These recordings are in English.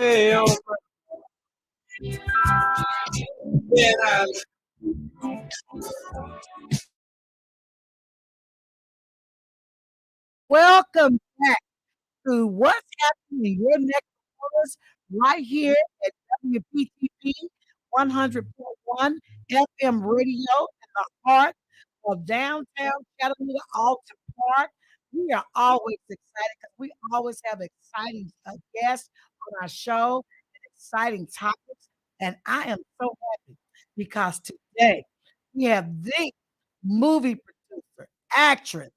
Hey, Welcome back to What's Happening in Your Neck of Woods right here at WPTP 100.1 FM radio in the heart of downtown Chattanooga, Alton Park. We are always excited because we always have exciting guests on our show and exciting topics. And I am so happy because today we have the movie producer, actress,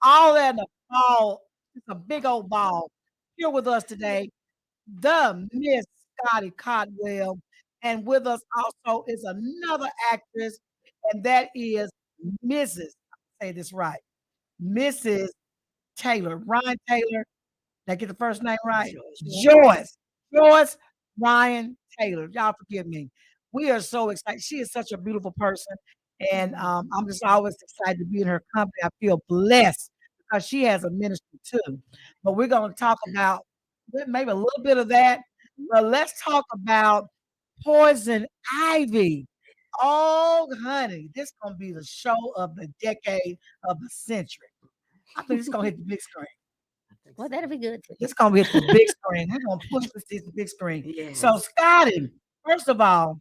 all that in a ball, it's a big old ball. Here with us today, the Miss Scottie Caldwell. And with us also is another actress, and that is Mrs. Say this right, Mrs. Taylor, Ryan Taylor. Did I get the first name right? Joyce Ryan Taylor. Y'all forgive me. We are so excited. She is such a beautiful person. And I'm just always excited to be in her company. I feel blessed because she has a ministry too. But we're going to talk about maybe a little bit of that. But let's talk about poison ivy. Oh, honey, this is going to be the show of the decade of the century. I think it's going to hit the big screen. Well, that'll be good. It's gonna be at the big screen. We're gonna push this to the big screen. Yes. So, Scottie, first of all,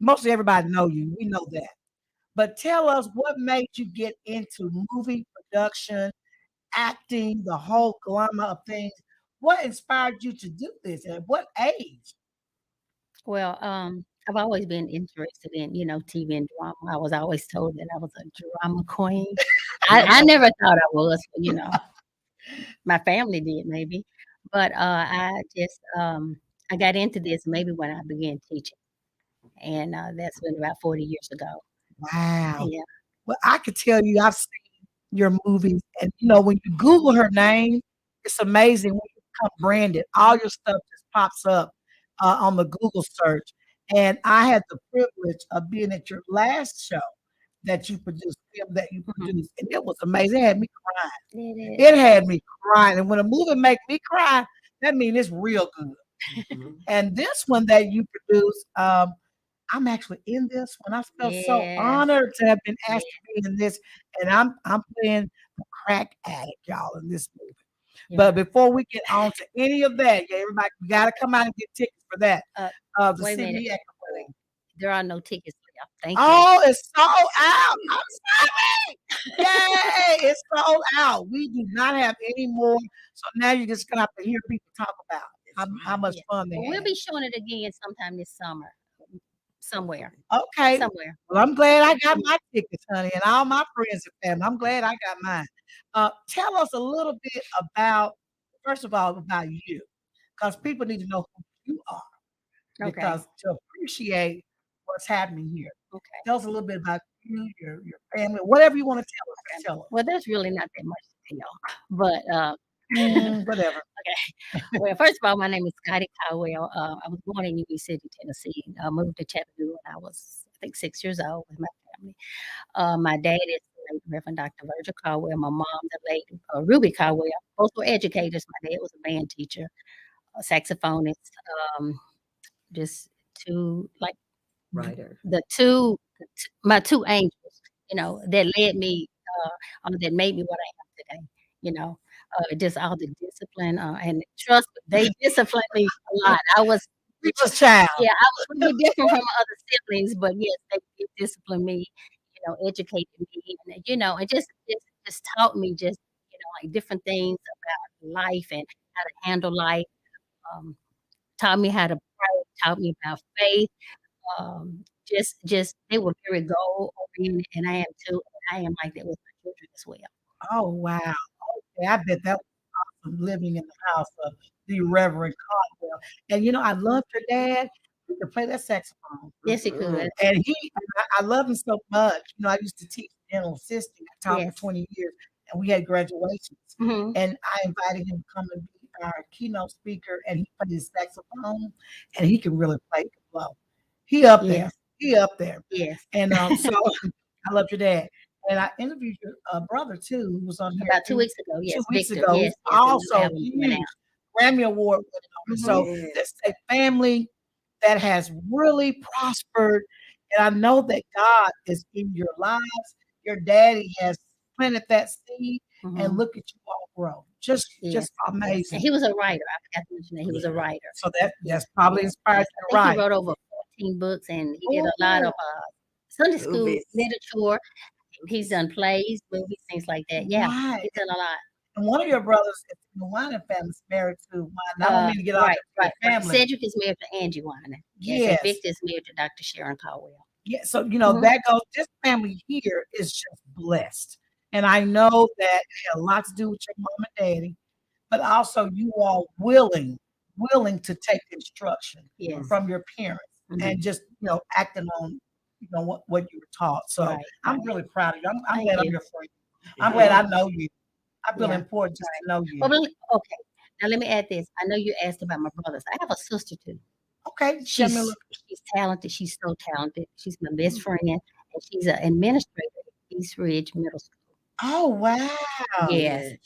mostly everybody know you. We know that. But tell us what made you get into movie production, acting, the whole glamour of things. What inspired you to do this? And at what age? Well, I've always been interested in, TV and drama. I was always told that I was a drama queen. I never thought I was, but my family did maybe. But I got into this maybe when I began teaching, and that's been about 40 years ago. Wow. Yeah. Well, I could tell you, I've seen your movies, and when you Google her name, it's amazing when you become branded. All your stuff just pops up on the Google search. And I had the privilege of being at your last show that you produced, film that you produced, and it was amazing. It had me crying. It had me crying. And when a movie makes me cry, that means it's real good. And this one that you produced, I'm actually in this one. I felt so Yes. honored to have been asked to be in this, and I'm playing the crack addict, y'all, in this movie. But before we get on to any of that, everybody, we gotta come out and get tickets for that. The Wait a minute. CBA company. There are no tickets left. Thank you. Oh, it's sold out. I'm sorry. Yay, it's sold out. We do not have any more. So now you're just gonna have to hear people talk about how much fun they We'll had. be showing it again sometime this summer, somewhere. Okay. Somewhere. Well, I'm glad I got my tickets, honey, and all my friends and family. I'm glad I got mine. Tell us a little bit about, first of all, about you, because people need to know who you are, Okay. because to appreciate what's happening here. Okay. Tell us a little bit about you, your family, whatever you want to tell us. Tell us. Well, there's really not that much to tell, but Whatever. well, first of all, my name is Scottie Caldwell. I was born in Union City, Tennessee. I moved to Chattanooga when I was, I think, 6 years old with my family. My dad is the late Reverend Dr. Virgil Caldwell. My mom, the late Ruby Caldwell. Both were educators. My dad was a band teacher, a saxophonist. Just two, like Writer. my two angels, that led me, or that made me what I am today. Just all the discipline and trust. They disciplined me a lot. I was People's child. I was really different from my other siblings, but yes, they did discipline me, educated me, and just taught me like different things about life and how to handle life. Taught me how to pray, taught me about faith. Just they were very goal oriented, and I am too. And I am like that with my children as well. Oh, wow. Okay, I bet that was awesome living in the house of the Reverend Caldwell. And I loved your dad. He could play that saxophone. Yes, he could. And I love him so much. I used to teach dental assisting. I taught for 20 years, and we had graduations. Mhm. And I invited him to come and be our keynote speaker, and he played his saxophone, and he can really play the blow. He up there. Yes. He up there. Yes. And so I love your dad. And I interviewed your brother too, who was on here About 2 weeks ago. Yes. 2 weeks Victor. ago. Yes. He's also Album went huge. out. Grammy Award winning artist. So Yes. that's a family that has really prospered. And I know that God is in your lives. Your daddy has planted that seed, and Mhm. look at you all grow. Just Yes, just yes, and amazing. he was a writer. I forgot to mention that he was a Yeah. writer. So that Yeah, that's probably yes, inspired yes. you I to think he write. wrote over 14 books, and he did a lot of Oh, Sunday school Movies. literature. He's done plays, movies, things like that. Yeah, right. he's done a lot. And one of your brothers is in the Wine family is married to one. I don't mean to get off Right, your right. family. Cedric is married to Angie Weiner. Yes, and Yes. Victor is married to Dr. Sharon Caldwell. Yeah. So Mhm. that goes. This family here is just blessed, and I know that it had a lot to do with your mom and daddy, but also you are willing to take instruction Yes. from your parents Mhm. and just acting on what you were taught. So Right, I'm right. really proud of you. I'm Thank glad I'm you. your friend. I'm glad I know you. I feel Yeah, important just right. to know you. Well, okay. Now let me add this. I know you asked about my brothers. I have a sister too. Okay, tell me a She's little. she's talented. She's so talented. She's my best friend, and she's an administrator at East Ridge Middle School. Oh wow. Yes, Yes.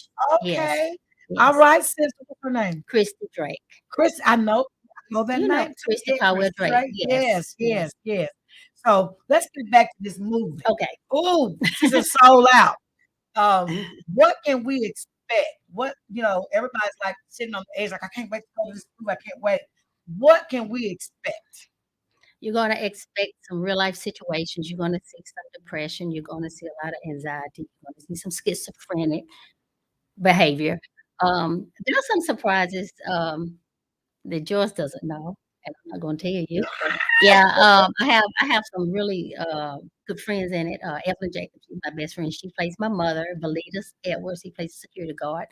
yes, Okay. All yes. right, sister. What's her name? Christy Drake. Chris. I know that You know name too. Christy Yeah, Caldwell Chris Drake. Drake. Yes, Yes, yes. yes, yes. So let's get back to this movie. Okay. Oh, she's a soul out. What can we expect? Everybody's like sitting on the edge, like I can't wait to go to this movie. I can't wait. What can we expect? You're gonna expect some real life situations. You're gonna see some depression. You're gonna see a lot of anxiety. You're gonna see some schizophrenic behavior. There are some surprises. That Joyce doesn't know, and I'm not gonna tell you. But yeah, I have some really, good friends in it. Evelyn Jacobs, she's my best friend. She plays my mother. Valitas Edwards, he plays the security guard.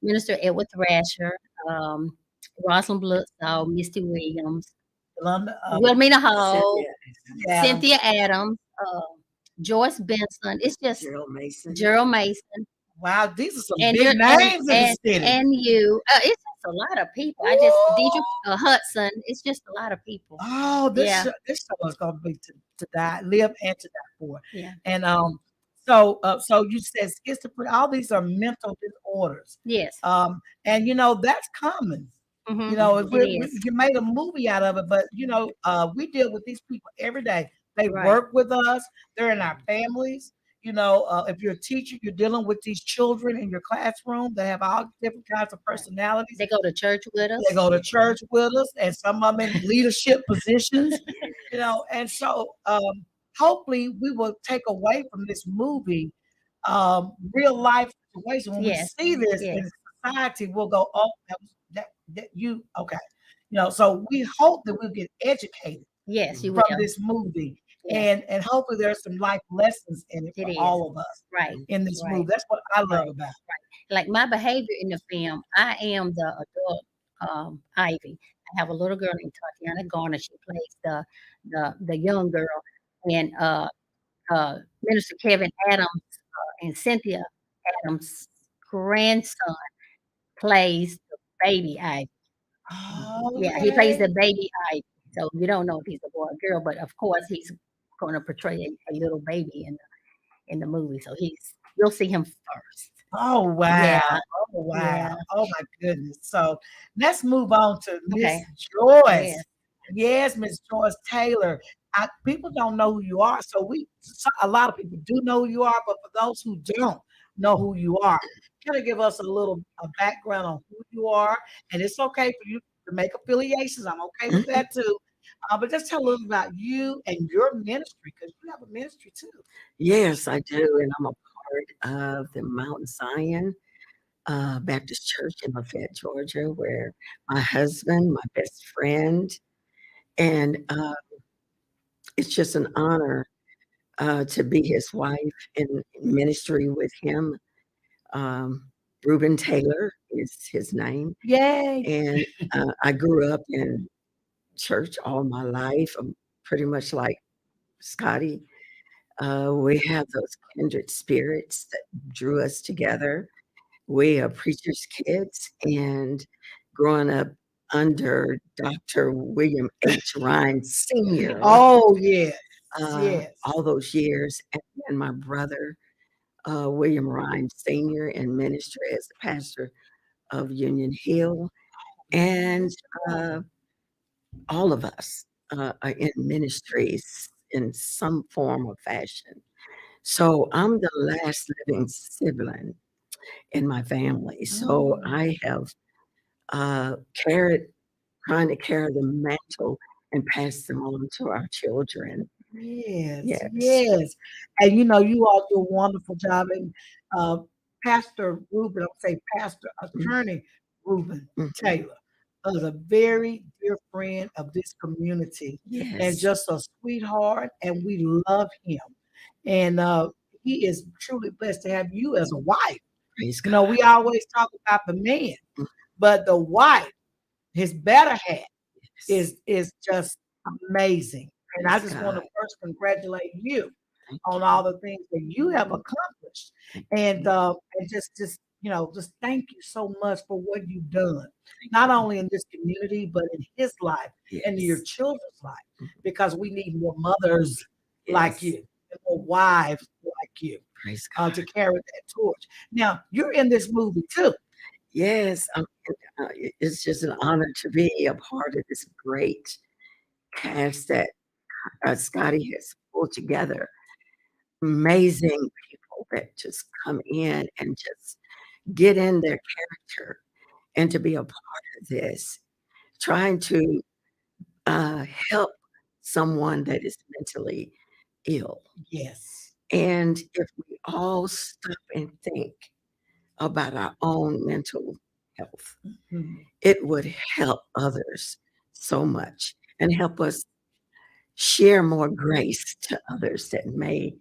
Minister Edward Thrasher, um, Rosalind Bloodsaw, Misty Williams, Yolanda, Wilmina Hall, Cynthia. Adams. Cynthia Adams, Joyce Benson. It's just Gerald Mason. Gerald Mason. Wow, these are some And big you're names in the city. and you it's just a lot of people. Deidre, Hudson, it's just a lot of people. Oh, Yeah, this show is gonna be to die, live and to die for. yeah. And so you said schizophrenia. All these are mental disorders. Yes. And that's common. Mhm. If It is. you made a movie out of it, but we deal with these people every day. They Right. work with us. They're in our families. If you're a teacher, you're dealing with these children in your classroom that have all different kinds of Right. personalities. They go to church with us. They go to church with us, and some of them in leadership positions. And so hopefully we will take away from this movie real life situation. When we Yes. see this Yes. in society, we'll go, oh, that you okay. So we hope that we'll get educated Yes, you from will. this movie. Yes. And hopefully there's some life lessons in it It for is. all of us Right. in this Right. movie. That's what I love Right. about it. Right. Like my behavior in the film, I am the adult Ivy. I have a little girl named Tatiana Garner. She plays the young girl, and Minister Kevin Adams and Cynthia Adams' grandson plays the baby Ivy. Yeah, he plays Okay. the baby Ivy. So you don't know if he's a boy or girl, but of course he's going to portray a little baby in the movie. So you'll see him first. Oh Yeah, wow. Oh wow. yeah. Oh my goodness. So let's move on to Miss Okay. Joyce. Yes. Yes, Miss Joyce Taylor. People don't know who you are, so a lot of people do know who you are, but for those who don't know who you are, kind of give us a background on who you are, and it's okay for you to make affiliations. I'm okay with that too. But just tell a little about you and your ministry because you have a ministry too. Yes, I do. And I'm a part of the Mount Zion Baptist Church in Lafayette, Georgia, where my husband, my best friend, and it's just an honor to be his wife in ministry with him. Reuben Taylor is his name. Yay. And I grew up in church all my life. I'm pretty much like Scottie. We have those kindred spirits that drew us together. We are preachers' kids, and growing up under Dr. William H. Ryan Sr. Oh yes. Yes. All those years, and then my brother William Ryan Sr. in ministry as the pastor of Union Hill. And all of us are in ministries in some form or fashion. So I'm the last living sibling in my family. So I have carried, trying to carry the mantle and pass them on to our children. Yes, Yes. yes. And you know, you all do a wonderful job. And uh, Pastor Ruben, I would say Pastor Mm, Attorney Ruben mhm. Taylor is a very dear friend of this community and Yes. just a sweetheart. And we love him. And he is truly blessed to have you as a wife. Praise You God. know, we always talk about the man, Mm, but the wife, his better half, yes. is just amazing. And I Praise just want God. to first congratulate you Thank on you. all the things that you have accomplished, Thank you. and just you know, just thank you so much for what you've done, Thank not you. only in this community but in his life and in your Yes. children's life, Mm, because we need more mothers like yes. you and more wives like you Praise to God. carry that torch. Now you're in this movie too. Yes. It's just an honor to be a part of this great cast that Scotty has pulled together. Amazing people that just come in and just get in their character and to be a part of this, trying to help someone that is mentally ill. Yes. And if we all stop and think about our own mental health, Mhm. it would help others so much and help us share more grace to others that may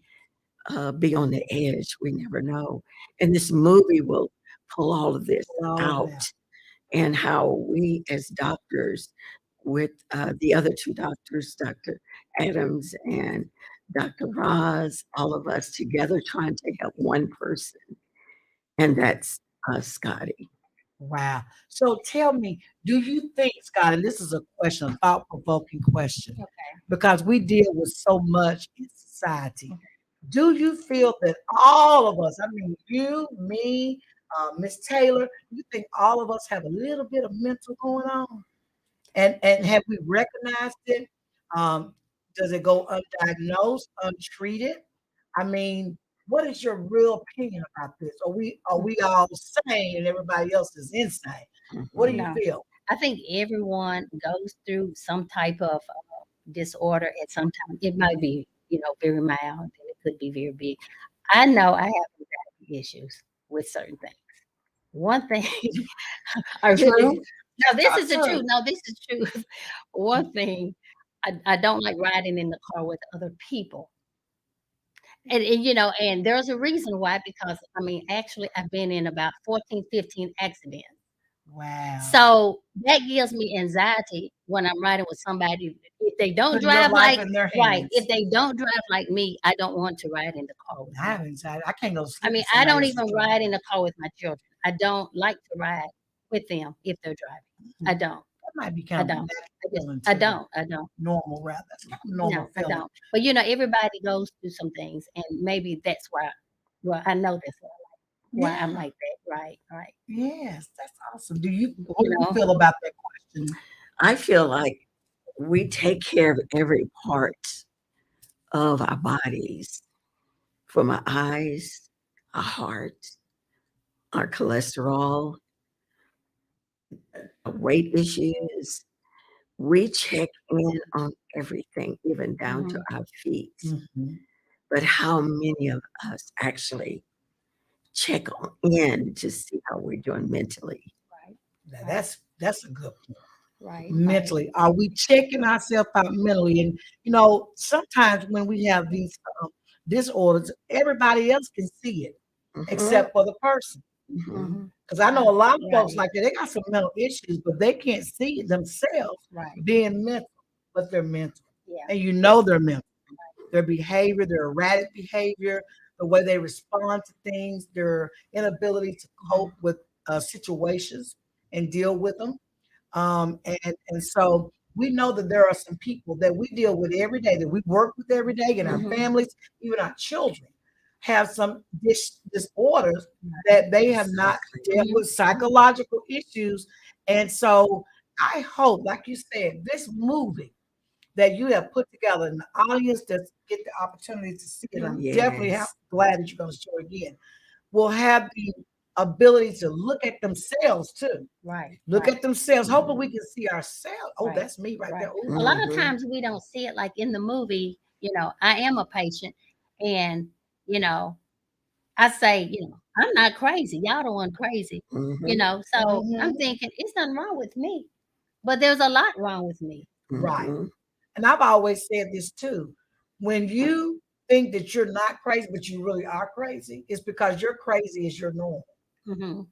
be on the edge. We never know. And this movie will pull all of this Pull all of out that. and how we, as doctors, with the other two doctors, Dr. Adams and Dr. Roz, all of us together trying to help one person, and that's Scotty. Wow. So tell me, do you think, Scott, and this is a question, a thought-provoking question, Okay. because we deal with so much in society. Do you feel that all of us, I mean, you, me, Miss Taylor, you think all of us have a little bit of mental going on? And have we recognized it? Um, does it go undiagnosed, untreated? I mean, what is your real opinion about this? Are we all sane and everybody else is insane? What do Mhm. you No, feel? I think everyone goes through some type of disorder at some time. It might be, very mild, and it could be very big. I know I have anxiety issues with certain things. One thing, True. no, this Talk is the to us. truth. No, this is true. One thing, I don't like riding in the car with other people. And there's a reason why, because I mean, actually, I've been in about 14, 15 accidents. Wow. So that gives me anxiety when I'm riding with somebody. If they don't Putting your drive life like in their right, if hands. they don't drive like me, I don't want to ride in the car with I them. have anxiety. I can't go to I sleep mean, if I somebody don't else is even driving. ride in the car with my children. I don't like to ride with them if they're driving. I Mhm. don't. That might be I kind of a don't. natural I just feeling I too. don't. I don't. Normal, rather. That's kind of a normal No, I feeling. don't. But everybody goes through some things, and maybe that's why. Well, I know that's why I'm Yeah. like that. Right. Right. Yes, that's awesome. What You do you know. feel about that question? I feel like we take care of every part of our bodies, from our eyes, our heart, our cholesterol, our weight issues. We check in on everything, even down to Mhm. our feet. Mhm. But how many of us actually check on in to see how we're doing mentally? Right. Now Right. that's a good point. Right. Right. Mentally, are we checking ourselves out mentally? And you know, sometimes when we have these disorders, everybody else can see it Mhm, except for the person. mhm. Mhm. Because I know a lot of folks Right. like that, they got some mental issues, but they can't see it themselves Right. being mental, but they're mental. Yeah. And you know they're mental. Their behavior, their erratic behavior, the way they respond to things, their inability to cope with situations and deal with them. And so we know that there are some people that we deal with every day, that we work with every day, and our Mhm. families, even our children, have some disorders that they have not Exactly. dealt Mhm. with psychological issues, And so I hope, like you said, this movie that you have put together and the audience that get the opportunity to see it, I'm definitely Yes. glad that you're going to show it again, will have the ability to look at themselves too. Right. Look right. at themselves. Hopefully we can see ourselves. Oh, Right. that's me right there. Right. Ooh. A lot of Mhm. times we don't see it like in the movie, I am a patient and, you know, I say, I'm not crazy. Y'all the one crazy, Mhm. So I'm Mhm. thinking it's nothing wrong with me, but there's a lot wrong with me. Right. Mhm. And I've always said this too. When you think that you're not crazy, but you really are crazy, it's because your crazy is your normal. Mm-hmm.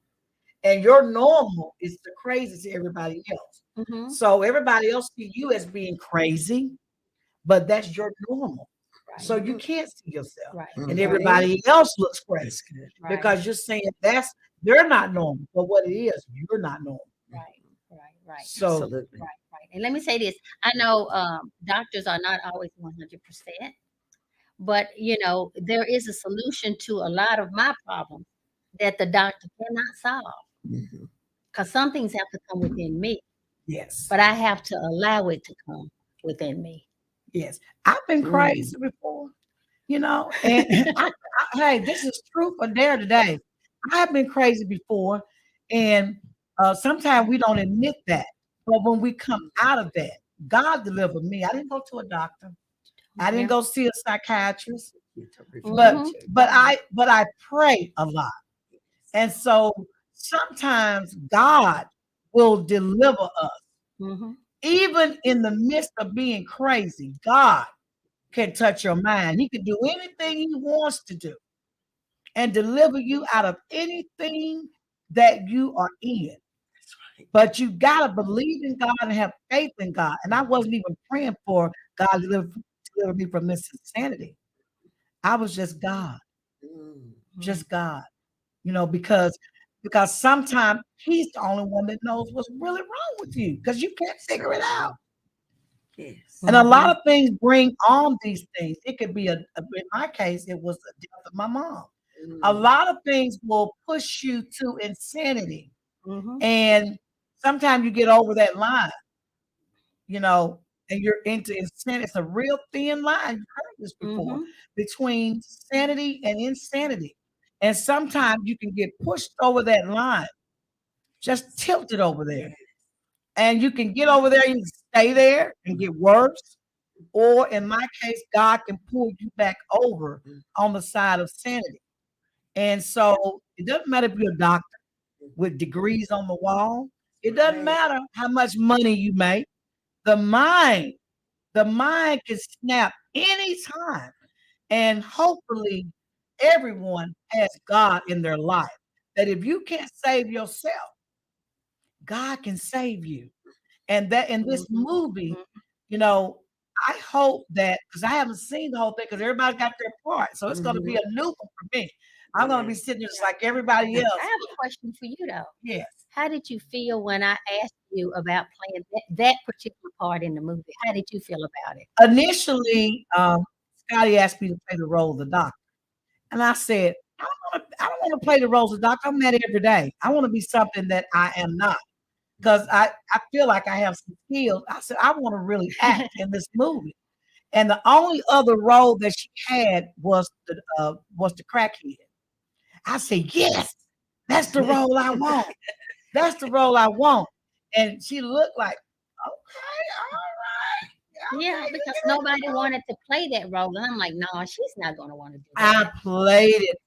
And your normal is the crazy to everybody else. Mm-hmm. So everybody else see you as being crazy, but that's your normal. So Right. you can't see yourself. Right. And Mhm. everybody else looks That's crazy good. Right. because you're saying they're not normal. But what it is, you're not normal. Right. Right. Right. So Absolutely. Right. And let me say this. I know doctors are not always 100%, but there is a solution to a lot of my problems that the doctor cannot solve. Mhm. Because some things have to come within me, yes. but I have to allow it to come within me. Yes. I've been Mm. crazy before, and hey, this is truth or dare today. I've been crazy before, and sometimes we don't admit that. But when we come out of that, God delivered me. I didn't go to a doctor. I didn't Yeah. go see a psychiatrist, You to but reflect to. I pray a lot. And so sometimes God will deliver us. Mm-hmm. Even in the midst of being crazy, God can touch your mind. He can do anything he wants to do and deliver you out of anything that you are in. But you got to believe in God and have faith in God. And I wasn't even praying for God to deliver me from this insanity. I was just God, Mm. just God, because sometimes he's the only one that knows what's really wrong with you because you can't figure it out. Yes. And a lot of things bring on these things. It could be in my case, it was the death of my mom. A Mm. lot of things will push you to insanity. Mm-hmm. And sometimes you get over that line, you know, and you're into insanity. It's a real thin line. You've heard this before Mm-hmm. between sanity and insanity. And sometimes you can get pushed over that line, just tilted over there. Yes. And you can get over there, you can stay there and get worse. Or in my case, God can pull you back over Mm. on the side of sanity. And so it doesn't matter if you're a doctor with degrees on the wall. It doesn't Right. matter how much money you make. The mind, the mind can snap anytime. And hopefully everyone has God in their life. That if you can't save yourself, God can save you. And that in this Mm-hmm. movie, you know, I hope that because I haven't seen the whole thing because everybody got their part. So it's going to be Mhm. a new one for me. I'm going to be Yes. sitting just like everybody I else. have a question for you though. Yes. How did you feel when I asked you about playing that particular part in the movie? How did you feel about it? Initially, Scottie asked me to play the role of the doctor. And I said, I don't want to play the roles of doctor. I'm at it every day. I want to be something that I am not. Because I feel like I have some skills. I said, I want to really act in this movie. And the only other role that she had was the crackhead. I said, yes, that's the role I want. That's the role I want. And she looked like, okay, all right, Yeah, okay, because you nobody get it. wanted to play that role. And I'm like, no, she's not going to want to do I that. played it,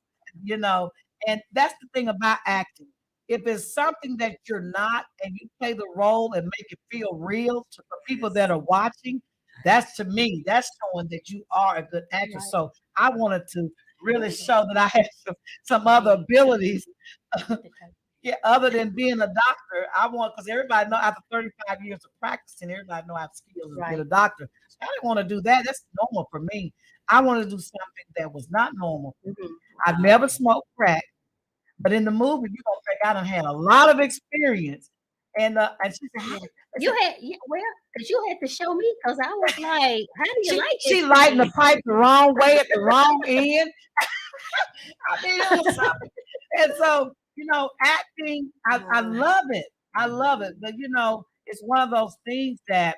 you know, and that's the thing about acting. If it's something that you're not and you play the role and make it feel real to the people that are watching, that's to me, that's showing that you are a good actress. Right. So I wanted to really show that I had some other abilities. Yeah, other than being a doctor, I want because everybody know after 35 years of practicing, everybody know I have skills as being Right. a doctor. So I didn't want to do that. That's normal for me. I want to do something that was not normal. Mhm. I've never smoked crack, but in the movie, you're gonna think I done had a lot of experience. And she said, Yeah. I You said, had, yeah, well, because you had to show me, because I was like, how do you like she this lighting the thing? pipe the wrong way at the wrong end. I mean, it was something. And so, acting, I love it. I love it. But it's one of those things that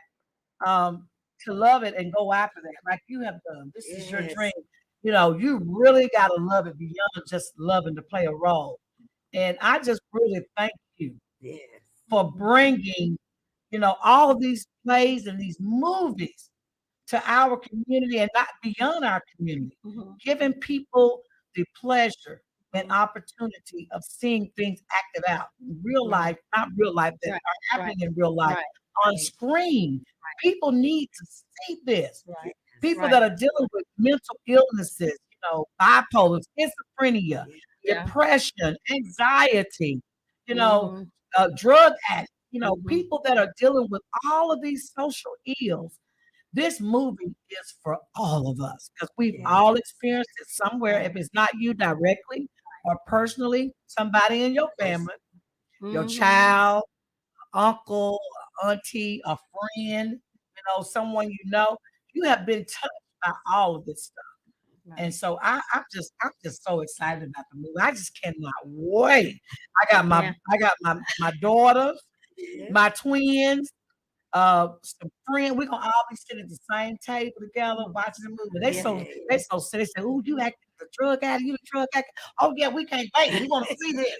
to love it and go after that, like you have done. This is your dream. Yes. You really gotta love it beyond just loving to play a role. And I just really thank you Yes. for bringing, all of these plays and these movies to our community and not beyond our community, Mhm. giving people the pleasure and Mhm. opportunity of seeing things acted out in real Right. life, not real life, that Right. are Right. happening in real life Right. on Right. screen. People need to see this. Right. People Right. that are dealing with mental illnesses, bipolar, schizophrenia, Yeah. depression, anxiety, you know, Mhm. drug addicts, Mhm. people that are dealing with all of these social ills. This movie is for all of us because we've all Yes. experienced it somewhere. If it's not you directly or personally, somebody in your Yes. family, your Mhm. child, uncle, auntie, a friend, someone you have been touched by all of this stuff. And Right. so I'm just so excited about the movie. I just cannot wait. Yeah. I got my daughters, Yes. my twins, some friends. We're gonna all be sitting at the same table together watching the movie. They so they Yes. so silly. They say, "Oh, you acting the drug addict, you the drug addict." Oh yeah, we can't wait. We want to see this.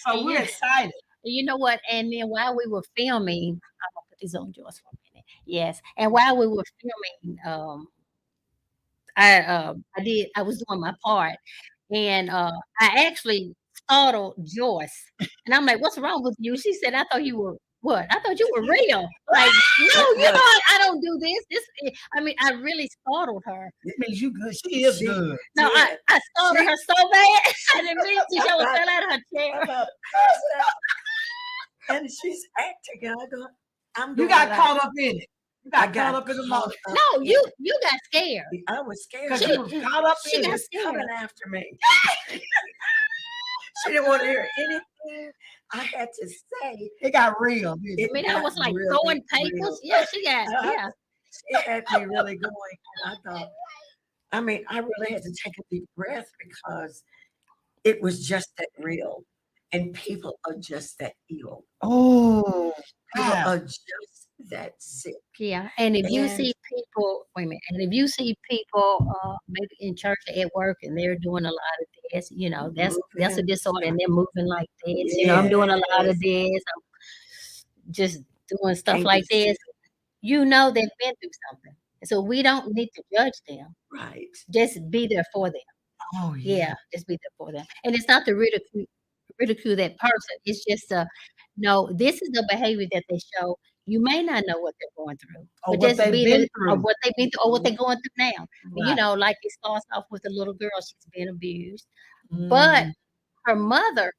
And So we're excited. you know what? And then while we were filming, I'm gonna put this on Joyce for a minute. Yes. And while we were filming, I was doing my part, and I actually startled Joyce, and I'm like, "What's wrong with you?" She said, "I thought you were what? I thought you were real." Like, no, I don't do this. I mean, I really startled her. It means you good. She is She good. No, did. I startled She her so bad. I didn't mean to. She I almost thought fell out of her I chair. thought passed out, and she's acting, and I'm You doing got like caught up in it. You I got caught got up in the caught moment up No, in you got scared. it. I was scared. because She you was caught up she in She got it. was coming scared. after me. She didn't want to hear anything I had to say. It got real, didn't It it? I mean, I got was like really throwing papers. real. Yeah, she got yeah. It had me really going, and I thought, I mean, I really had to take a deep breath because it was just that real, and people are just that ill. Oh, People wow. are just that sick, Yeah, and if you and see people, wait a minute, and if you see people, maybe in church or at work, and they're doing a lot of this, that's a moving, disorder, and they're moving like this. I'm doing a lot of yes, this. I'm just doing stuff can't be like this. still, They've been through something, so we don't need to judge them. right? Just be there for them. Oh, yeah. Yeah, just be there for them. And it's not to ridicule that person. It's just no, this is the behavior that they show. You may not know what they're going through, Or but what just they've be been there or through. what they've been through or what they're Mhm. going through now. Right. Like it starts off with a little girl, she's been abused, but Mm. her mother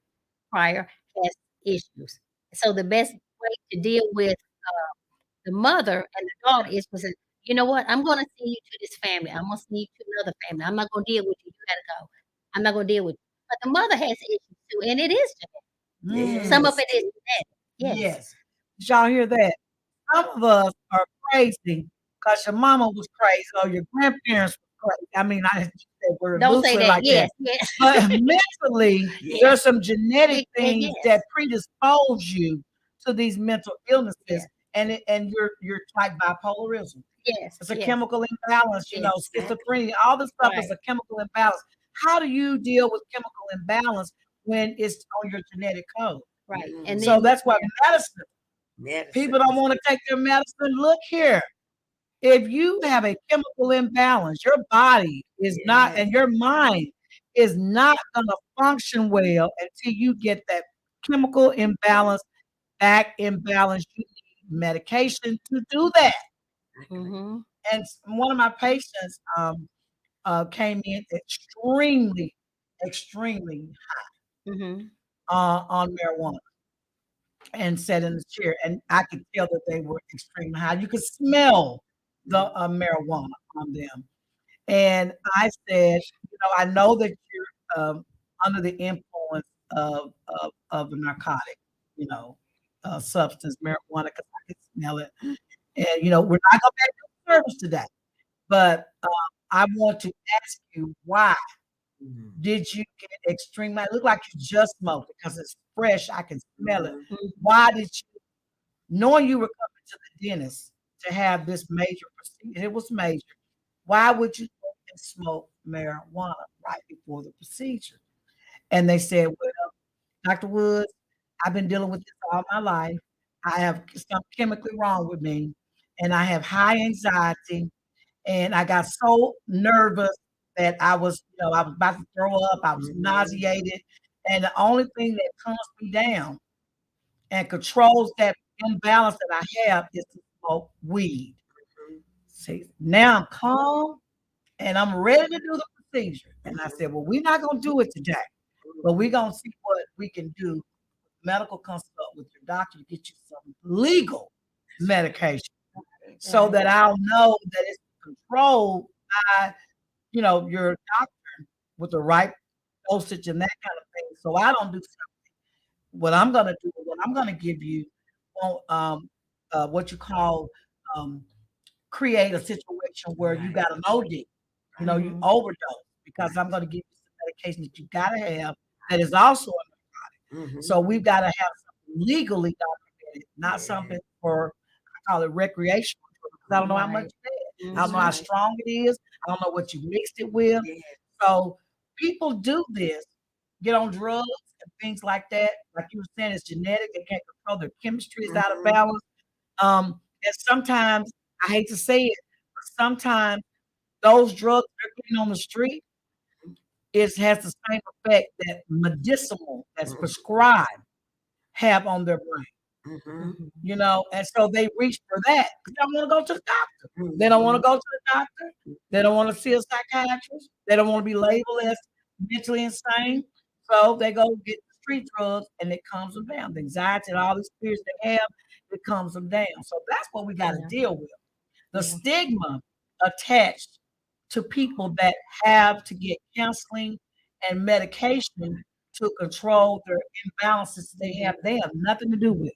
prior has issues. So the best way to deal with the mother and the daughter is to say, you know what? I'm going to send you to this family. I'm going to send you to another family. I'm not going to deal with you. You got to go. I'm not going to deal with you. But the mother has issues too, and it is genetic. Some of Mm. Yes, it is genetic. Yes. Yes. Did y'all hear that? Some of us are crazy because your mama was crazy or your grandparents were crazy. I mean, I use that word Don't say loosely that. like that. Yes, yes. But mentally, Yes. yes, there's some genetic things Yes. that predispose you to these mental illnesses, Yes. and you're like bipolarism. Yes. It's a Yes. chemical imbalance, Yes. exactly. schizophrenia, all this stuff is Right. a chemical imbalance. How do you deal with chemical imbalance when it's on your genetic code? Right. And Mhm. So then that's why yeah. medicine, people Medicine don't is want to take their medicine. Look here. If you have a chemical imbalance, your body is not, yes, and your mind is not going to function well until you get that chemical imbalance back in balance. You need medication to do that. exactly. Mhm. And one of my patients came in extremely Mhm. on marijuana and sat in the chair, and I could tell that they were extremely high. You could smell the marijuana on them. And I said, I know that you're under the influence of a narcotic, you know, substance, marijuana, because I could smell it. And, we're not going to do service today, but I want to ask you, why Mhm. did you get extreme? It looked like you just smoked it because it's fresh. I can smell it. Mhm. Why did you, knowing you were coming to the dentist to have this major procedure, it was major. Why would you go and smoke marijuana right before the procedure? And they said, well, Dr. Woods, I've been dealing with this all my life. I have something chemically wrong with me, and I have high anxiety, and I got so nervous that I was about to throw up. I was Mhm. nauseated, and the only thing that calms me down and controls that imbalance that I have is to smoke weed. Mhm. See, now I'm calm and I'm ready to do the procedure. And I Mhm. said, well, we're not going to do it today, but we're Mhm. going to see what we can do. Medical consult with your doctor to get you some legal medication so Right. that I'll know that it's controlled by, your doctor with the right dosage and that kind of thing. So I don't do something. What I'm going to do, what I'm going to give you, won't, what you call um, create a situation where you Right. got an OD, you Mhm. overdose, because I'm going to give you some medication that you got to have that is also. Mhm. So we've got to have something legally documented, not Yeah. something for, I call it recreational, because I don't know how much Right. it is. I don't That's know how Mhm. right. strong it is. I don't know what you mixed it with. Yeah. So people do this, get on drugs and things like that. Like you were saying, it's genetic. They can't control their chemistry is out of Mhm. balance. And sometimes, I hate to say it, but sometimes those drugs they're getting on the street has the same effect that medicinal that's Mhm. prescribed have on their brain, Mhm. and so they reach for that because they don't want to go to the doctor. They don't want to Mhm. go to the doctor. They don't want to see a psychiatrist. They don't want to be labeled as mentally insane. So they go get the street drugs and it calms them down. The anxiety and all these fears they have, it calms them down. So that's what we got to Yeah. deal with. The Yeah. stigma attached to people that have to get counseling and medication to control their imbalances they have nothing to do with.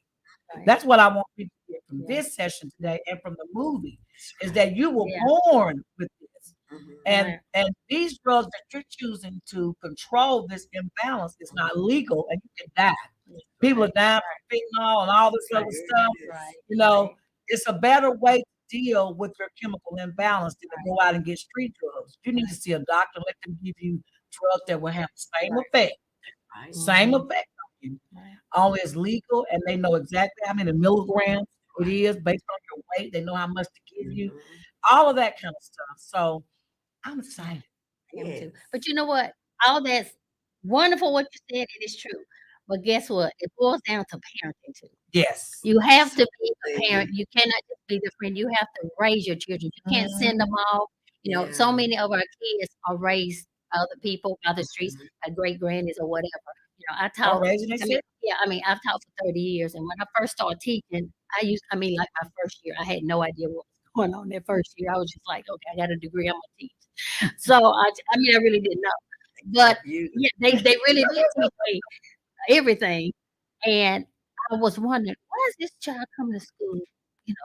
Right. That's what I want people to get from Yeah. this session today and from the movie is that you were Yeah. born with this. Mhm. And Right. and these drugs that you're choosing to control this imbalance is not legal and you can die. People are Right. dying from fentanyl and all this It other stuff. Right. is. You know, Right. it's a better way to deal with your chemical imbalance than to Right. go out and get street drugs. You need to see a doctor, let them give you drugs that will have the same Right. effect, Right. same Mhm. effect on you. Right. Only it's legal and they know exactly how many milligrams it Right. is based on your weight. They know how much to give you, Mhm. all of that kind of stuff. So I'm Yeah. excited. I am too. Yes. But you know what? All that's wonderful what you said, it is true. But guess what? It boils down to parenting too. Yes. You have to be a parent. Absolutely. You cannot just be the friend. You have to raise your children. You can't send Mhm. them off. So Yeah. many of our kids are raised by other people, by the streets, Mhm. by great grannies or whatever. I Or taught. raising I mean, themselves. yeah, I mean, I've taught for 30 years, and when I first started teaching, like my first year, I had no idea what was going on that first year. I was just like, okay, I got a degree, I'm gonna teach. So I really didn't know, but Help you. yeah, they really did teach me everything. And I was wondering, why is this child coming to school,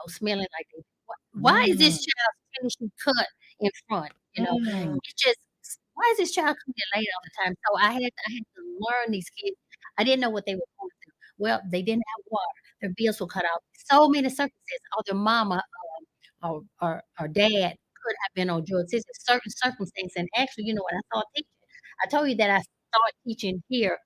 smelling like this? Why is this Mm, child's tennis shoe cut in front? mm, It's just why is this child coming in late all the time? So I had to learn these kids. I didn't know what they were going through. Well, they didn't have water. Their bills were cut off. So many circumstances. Or their mama or dad could have been on drugs. It's a certain circumstance. And actually, when I started teaching, I told you that I started teaching here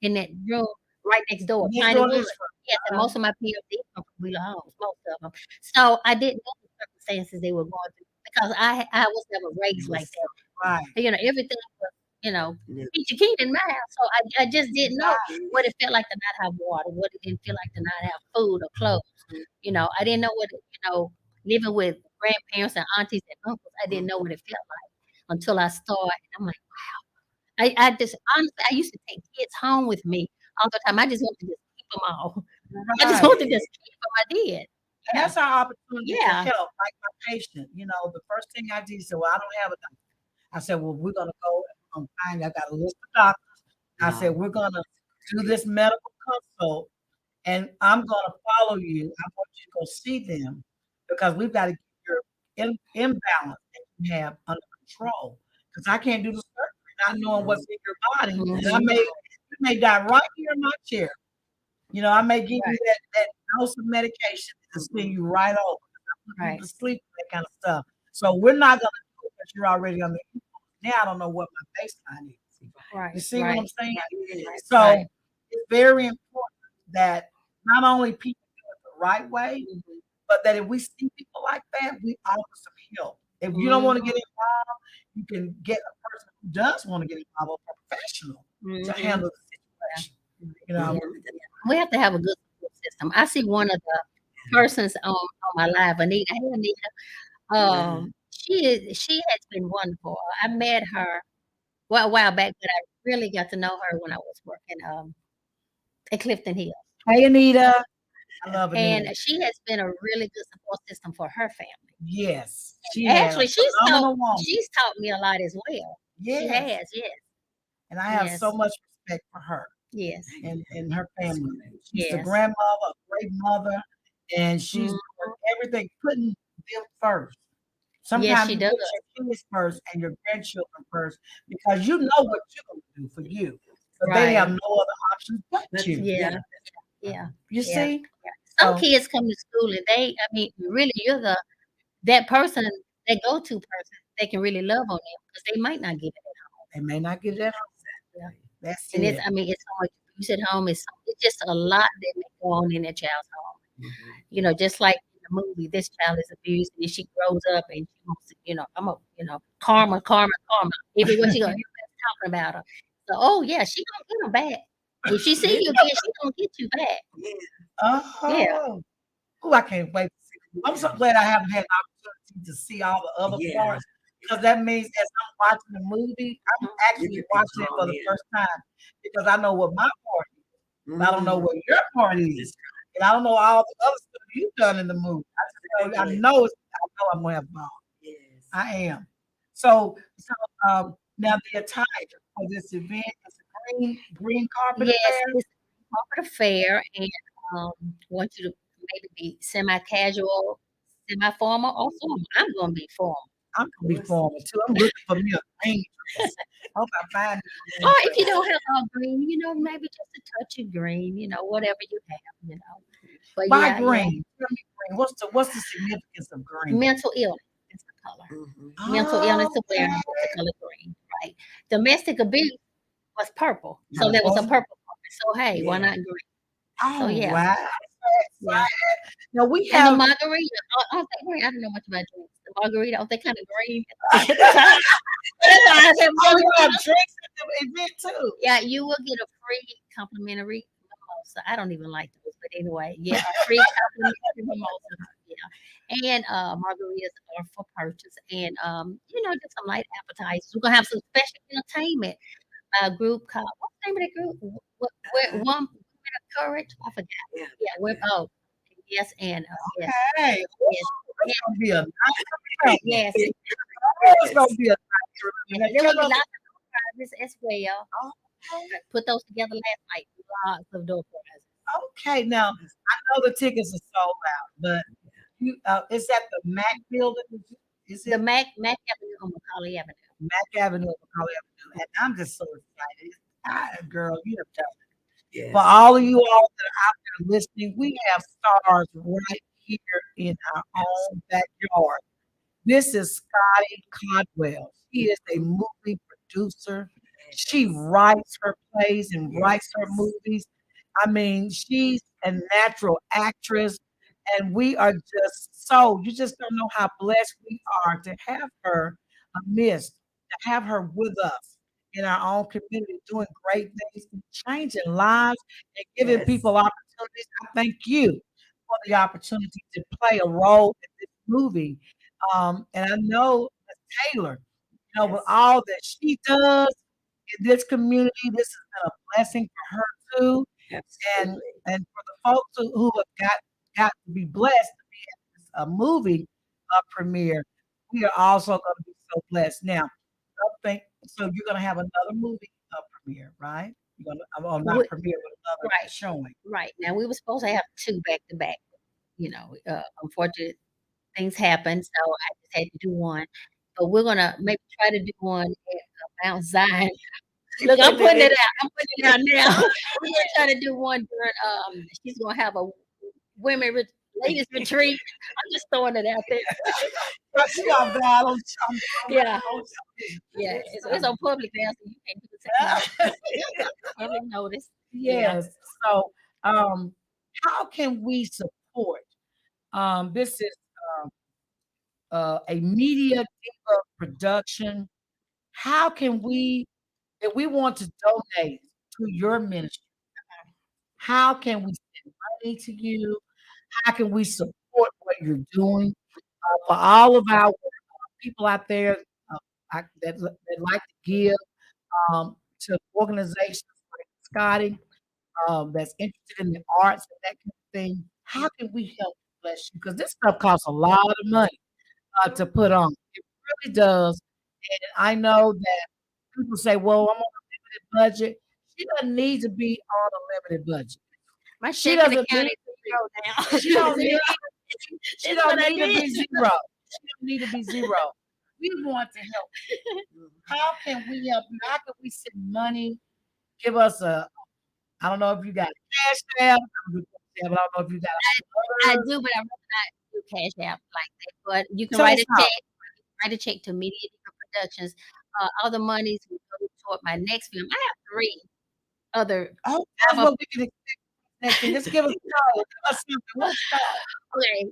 in that room right next door, next Piney door to Wood. this one. Yes, and Uh-huh. most of my PhD come from Wheeler Homes, most of them. So I didn't know the circumstances they were going through because I was never You raised like was that. Right. Everything was, you know, new. peachy keen in my house. So I just didn't know what Yes. it felt like to not have water, what it didn't feel like to not have food or clothes. I didn't know living with grandparents and aunties and uncles, I didn't know Mhm. what it felt like until I started. I'm like, I just honestly, I used to take kids home with me all the time. I just wanted to just keep them all. I just Right. wanted to Yeah. just keep them. I did. And Yeah. that's our opportunity to Yeah. help, like my patient. The first thing I did, said, well, I don't have a doctor. I said, well, we're gonna go and we're gonna find, I got a list of doctors. I said, Wow. we're gonna do this medical consult and I'm gonna follow you. I want you to go see them because we've got to get your imbalance that you have under control. Because I can't do the surgery, not knowing what's Mhm. in your body. And That's I Mhm. may, right. may die right here in my chair. I may give you Right. that dose of medication to send you right over. I put you Right. to sleep, that kind of stuff. So we're not gonna do it because you're already on the influence. Now I don't know what my baseline is. You Right. see what I'm Right. saying? Right. So Right. it's very important that not only people do it the right way, Mhm. but that if we see people like that, we offer some help. If you don't want to Mhm. get involved, you can get a person who does want to get involved, a professional, to Mhm. handle the Yeah. situation. You know, Yeah. We have to have a good support system. I see one of the persons on my live, Anita. Hey, Anita. She has been wonderful. I met her a while back, but I really got to know her when I was working at Clifton Hill. hey Anita, I love Anita. And she has been a really good support system for her family. Yes, she And had a actually, phenomenal woman. she's taught me a lot as well. She Yes, has, yes, and I have so yes, much respect for her yes, and her family. She's a yes. grandmother, a great mother, and she's Mhm. doing everything, putting them first. Yes, Sometimes she you does. put your kids first and your grandchildren first because you know what you're going to do for you. But they have Right. no other options but you. Yeah. Yeah. You Yeah. see? Yeah. Some So, kids come to school and I mean, really, you're that person, that go-to person that can really love on them because they might not get it at home. they may not get it at home. Yeah. That's And it. I mean, it's so much abuse at home. It's just a lot that may go on in that child's home. Just like in the movie, this child is abused, and then she grows up and she wants to, karma, karma, karma. Everywhere she goes, everybody's talking about her. So, oh yeah, she gonna get them back. If she see you again, she gonna get you back. Yeah, Oh, oh, I can't wait to see it. I'm so glad I haven't had an opportunity to see all the other parts because that means as I'm watching the movie, I'm actually watching it for the first time because I know what my part is, but I don't know what your part is, and I don't know all the other stuff you've done in the movie. I know I'm gonna have fun. I am. So now the attire for this event is a green carpet yes, affair. it's a corporate affair, and um, want you to maybe be semi-casual, semi-formal, or formal. I'm gonna be formal. I'm gonna be formal too. I'm looking for me a green dress. I hope I find me a Or green if you dress. don't have all green, maybe just a touch of green, whatever you have. But Why yeah, yeah, green? Tell me green. What's the significance of green? mental illness is the color. Mental illness awareness is the Okay. color green, right? Domestic abuse was purple, so there was a Oh, purple carpet. So hey, why not green? So oh yeah, wow. yeah. Now we And the have margarita, aren't they green? I don't know much about drinks. The margarita, aren't they kind of green at the top? That's why I said oh, you have margarita. drinks at the event too. Yeah, you will get a free complimentary mimosa. I don't even like those, but anyway, yeah, a free complimentary mimosa. Yeah, and margaritas are for purchase, and just some light appetizers. We're gonna have some special entertainment by a group called what's the name of that group? One Women of Courage. I forgot. Yeah, oh yes, and yes, Hey, yes, it's yes, gonna be a nice event. yes. It's gonna be a nice And event. there Now, will tell be us. lots of door prizes as well. Okay. I put those together last night. Lots of door prizes. Okay, now I know the tickets are sold out, but is that the Mac building? Is The it Mac Avenue on Macaulay Avenue. Mac Avenue or Macaulay Avenue? And I'm just so excited. Girl, you have done it. For all of you all that are out there listening, we have stars right here in our own backyard. This is Scottie Caldwell. She is a movie producer. She writes her plays and writes her movies. I mean, she's a natural actress, and we are you just don't know how blessed we are to have her amidst, to have her with us in our own community, doing great things, and changing lives and giving people opportunities. I thank you for the opportunity to play a role in this movie. And I know Miss Taylor, with all that she does in this community, this has been a blessing for her too. And and for the folks who have got to be blessed to be at this movie premiere, we are also going to be so blessed. Now, don't think so. You're going to have another movie premiere, right? You're going to, well, not We, premiere, but another right, showing. right. Now we were supposed to have two back to back. Unfortunate things happened, so I just had to do one. But we're gonna maybe try to do one at Mount Zion Look, I'm putting putting it it out. I'm putting it out now. We're gonna try to do one during. She's gonna have a women ladies retreat. I'm just throwing it out there. But she on God on Yeah, on yeah. It's on public now, so you can't do the same. Public notice. Yeah. Yes. So, how can we support? This is a media diva production. How can we, if we want to donate to your ministry, how can we send money to you? How can we support what you're doing? For all of our people out there that like to give to organizations like Scottie, that's interested in the arts and that kind of thing, how can we help bless you? Because this stuff costs a lot of money to put on. It really does. And I know that people say, well, I'm on a limited budget. She doesn't need to be on a limited budget. My She checking doesn't account need is zero now. she don't need she That's don't what I need to be did. zero. She don't need to be zero. We want to help. How can we help you? How can we send money? Give us a, I don't know if you got a cash app. I don't know if you got I others. do, but I rather not do cash app like that. But you can Tell write us a how. check. Write a check to Media Diva Productions. All the monies will go toward my next film. I have 3 other. Oh, I that's have a what we can expect next thing. Just give us a start. Give us something. Let's start. okay.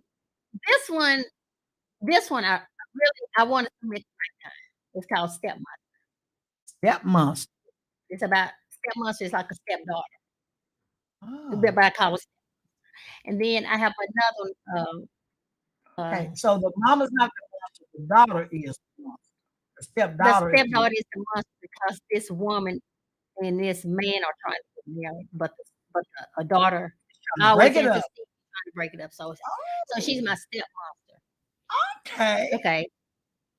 This one, I really I want to submit right now. It's called Stepmother. Step monster. It's about stepmother is like a stepdaughter. Oh, But I call it. And then I have another. okay. So the mama's not the monster. The daughter is the monster. The The stepdaughter is the stepdaughter is the monster because this woman and this man are trying to get married, but a daughter trying to always break it up. intercedes, trying to break it up. So she's my step monster. Okay. Okay.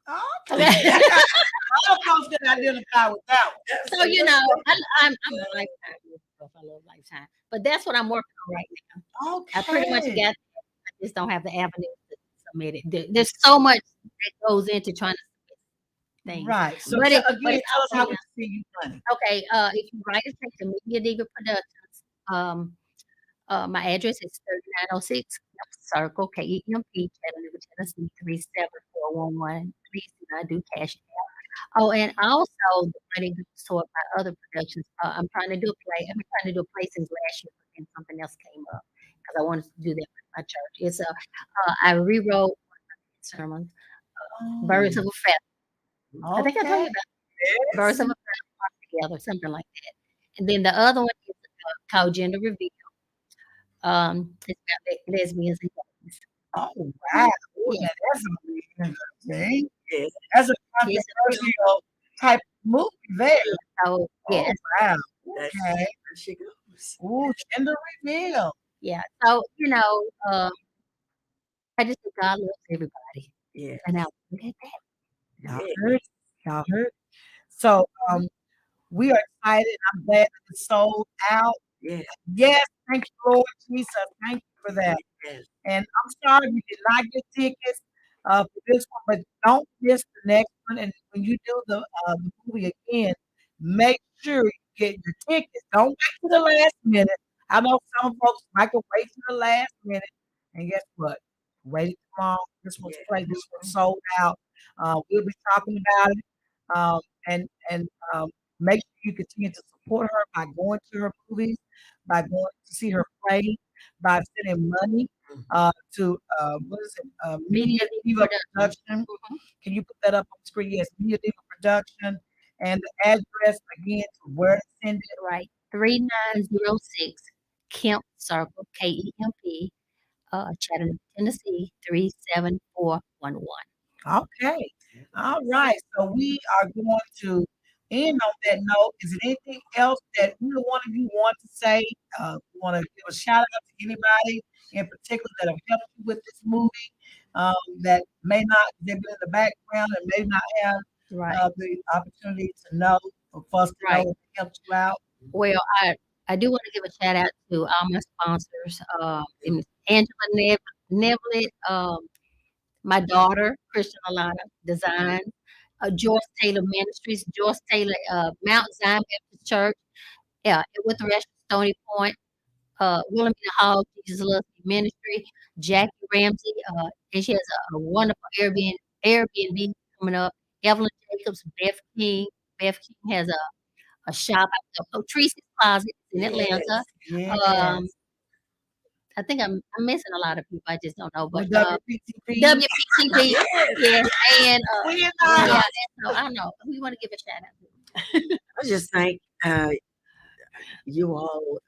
Okay. Okay. A lot of folks can identify with that one. So you know, I'm a lifetime with stuff. I love lifetime, but that's what I'm working on right now. I pretty much Okay. got. I just don't have the avenue to submit it. There's so much that goes into trying to submit things. Right. So But again, it's tell us also how we can see you money. okay. If you write a check to Media Diva Productions, my address is 3906 Circle, KEMP, Chattanooga, Tennessee 37411. Please do not do cash. Oh, and also the money goes toward my other productions. I'm trying to do a play. I've been trying to do a play since last year, and something else came up because I wanted to do that with my church. It's I rewrote sermons, Birds Oh, of a Feather. I think I told okay. you about Birds of a Feather flock together, something like that. And then the other one is called Gender Reveal. It's about lesbians and gays. Oh, wow. Ooh, Yeah, now that's a interesting. Yes, That's a it's a real, controversial type movie there. yeah. So Oh, yes, wow. that's Okay. there she goes. Ooh, gender reveal. yeah. So I just think God loves everybody, Yeah, and I look at that. Y'all yeah, heard? Y'all heard? So we are excited. I'm glad that it's sold out. yeah, Yes, thank you, Lord Jesus. Thank you for that. yes, And I'm sorry you did not get tickets for this one, but don't miss the next one. And when you do the movie again, make sure you get your tickets. Don't wait to the last minute. I know some folks might go wait to the last minute, and guess what? Wait too long. This one's yeah. played. This one's sold out. We'll be talking about it, and make sure you continue to support her by going to her movies, by going to see her play, by sending money Mhm. to what is it? Media Media Diva Diva Production. Production. Mhm. Can you put that up on the screen? Yes, Media Diva Production, and the address again to where to send it. Right, 3906 Kemp Circle, KEMP, Chattanooga, Tennessee 37411. Okay. All right. So we are going to end on that note. Is there anything else that either one of you want to say? Want to give a shout out to anybody in particular that have helped you with this movie? That may not they've been in the background and may not have Right, the opportunity to know or for us to know right. if they helped you out. Well, I do want to give a shout out to all my sponsors, and Angela Nevlet, my daughter, Christian Alana Design, Joyce Taylor Ministries, Joyce Taylor, Mount Zion Baptist Church, yeah, with the rest of Stony Point, Wilhelmina Hall, Jesus Loves Me Ministry, Jackie Ramsey, and she has a wonderful Airbnb coming up. Evelyn Jacobs, Beth King has a shop out there. Oh, Tracy's Closet in Atlanta. Yes. Um, I think I'm missing a lot of people. I just don't know, but With WPTP. WPTP, yes, and We in yeah, our and so I know we want to give a shout out. I just thank you all,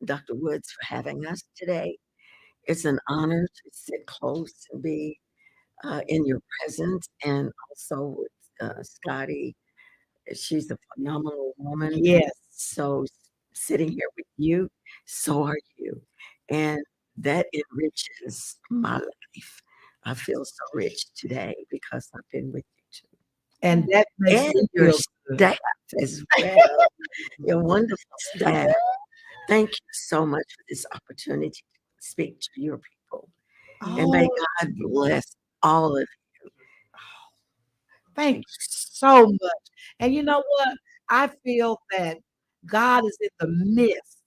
Dr. Woods, for having us today. It's an honor to sit close and be in your presence, and also with Scottie. She's a phenomenal woman. Yes. So sitting here with you, so are you. And that enriches my life. I feel so rich today because I've been with you too. And that makes And me your feel good. staff as well. Your wonderful staff. Thank you so much for this opportunity to speak to your people. And may Oh, God bless all of thank you so much. And you know what? I feel that God is in the midst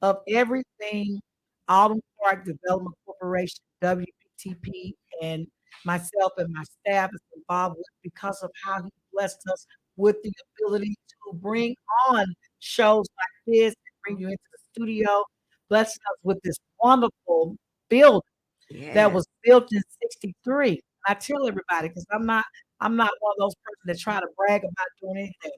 of everything Autumn Park Development Corporation, WPTP, and myself and my staff is involved with because of how he blessed us with the ability to bring on shows like this and bring you into the studio, blessing us with this wonderful building you. that Yes. was built in 63. I tell everybody because I'm not one of those persons that try to brag about doing anything.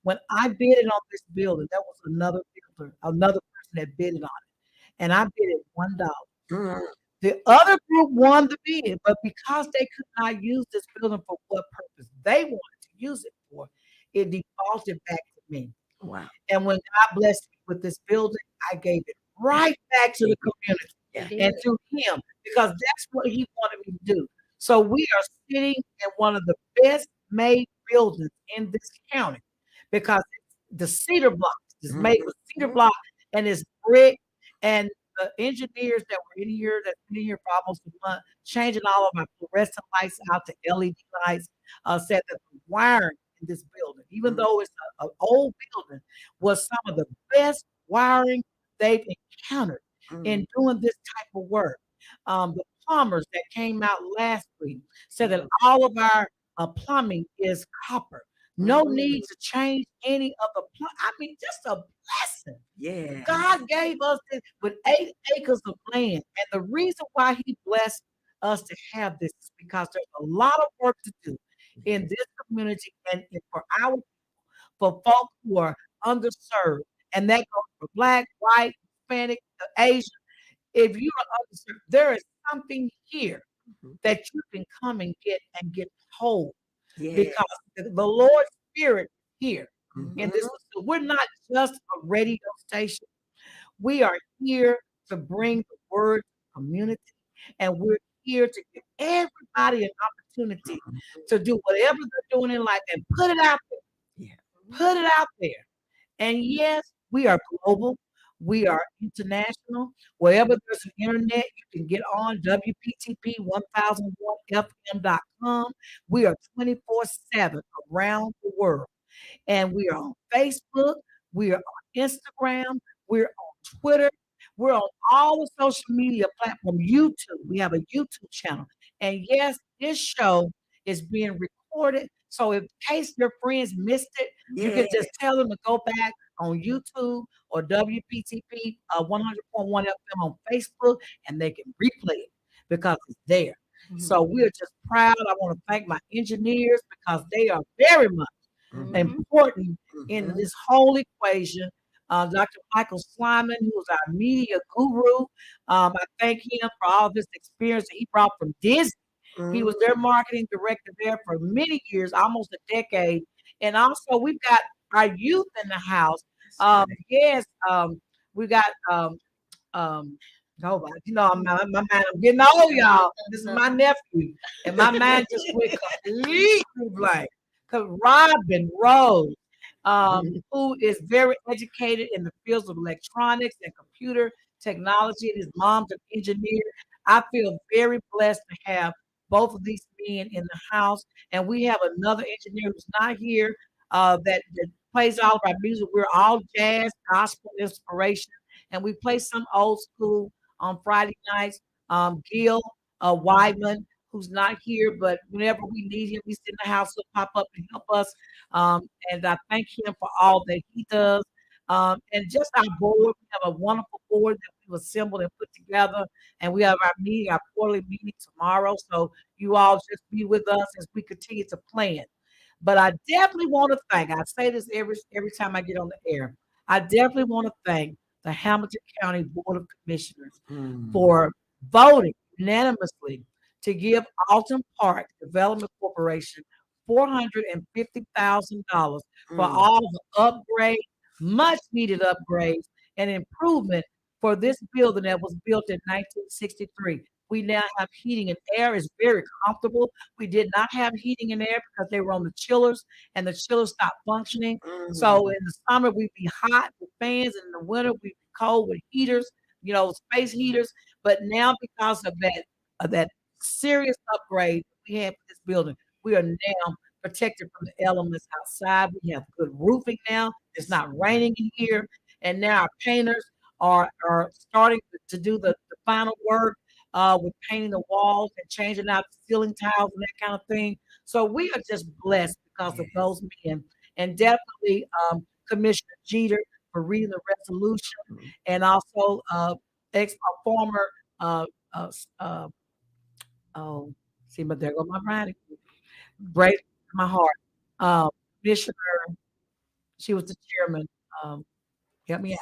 When I bidded on this building, there was another builder, another person that bidded on it, and I bid it $1. Mm, The other group won the bid, but because they could not use this building for what purpose they wanted to use it for, it defaulted back to me. wow. And when God blessed me with this building, I gave it right back to the community Yeah. and to him because that's what he wanted me to do. So we are sitting in one of the best made buildings in this county because it's the cedar blocks. It's made with cedar block and it's brick. And the engineers that were in here, that's been in here for almost a month, changing all of our fluorescent lights out to LED lights, said that the wiring in this building, even though it's an old building, was some of the best wiring they've encountered in doing this type of work. The plumbers that came out last week said that all of our plumbing is copper. No need to change any of the I mean, just a blessing. Yeah. God gave us this with 8 acres of land. And the reason why he blessed us to have this is because there's a lot of work to do in this community and for folk who are underserved. And that goes for black, white, Hispanic, Asian. If you are underserved, there is something here that you can come and get whole Yeah. because the Lord's Spirit is here. And Mhm. we're not just a radio station. We are here to bring the word to the community, and we're here to give everybody an opportunity to do whatever they're doing in life and put it out there. Yeah. Put it out there. And yes, we are global. We are international. Wherever there's an internet, you can get on WPTP 1001FM.com. We are 24/7 around the world. And we are on Facebook, we are on Instagram, we're on Twitter, we're on all the social media platforms, YouTube. We have a YouTube channel. And yes, this show is being recorded. So in case your friends missed it, you can just tell them to go back on YouTube or WPTP 100.1 FM on Facebook and they can replay it because it's there. So we're just proud. I want to thank my engineers because they are very much important in this whole equation. Dr. Michael Slyman, who is our media guru, I thank him for all of his experience that he brought from Disney. He was their marketing director there for many years, almost a decade. And also, we've got our youth in the house. Yes, we got nobody. You know, my mind, I'm getting old, y'all. This is my nephew, and my mind just went completely blank. Because Robin Rose, who is very educated in the fields of electronics and computer technology, and his mom's an engineer. I feel very blessed to have both of these men in the house. And we have another engineer who's not here that plays all of our music. We're all jazz, gospel, inspiration, and we play some old school on Friday nights. Gil Weidman, who's not here, but whenever we need him, he's in the house. He'll pop up and help us. And I thank him for all that he does. And just our board, we have a wonderful board that we've assembled and put together. And we have our meeting, our quarterly meeting tomorrow. So you all just be with us as we continue to plan. But I definitely want to thank, I say this every time I get on the air. I definitely want to thank the Hamilton County Board of Commissioners for voting unanimously to give Alton Park Development Corporation $450,000 for all the upgrades, much needed upgrades and improvement for this building that was built in 1963. We now have heating and air. It's very comfortable. We did not have heating and air because they were on the chillers and the chillers stopped functioning. So in the summer, we'd be hot with fans, and in the winter, we'd be cold with heaters, space heaters. But now, because of that serious upgrade we had for this building, we are now protected from the elements outside. We have good roofing now. It's not raining in here. And now our painters are starting to do the final work with painting the walls and changing out the ceiling tiles and that kind of thing. So we are just blessed because of those men. And definitely Commissioner Jeter for reading the resolution, and also former uh, uh, oh, see, but there go my writing. Break my heart. Commissioner, she was the chairman. Um, Help me out.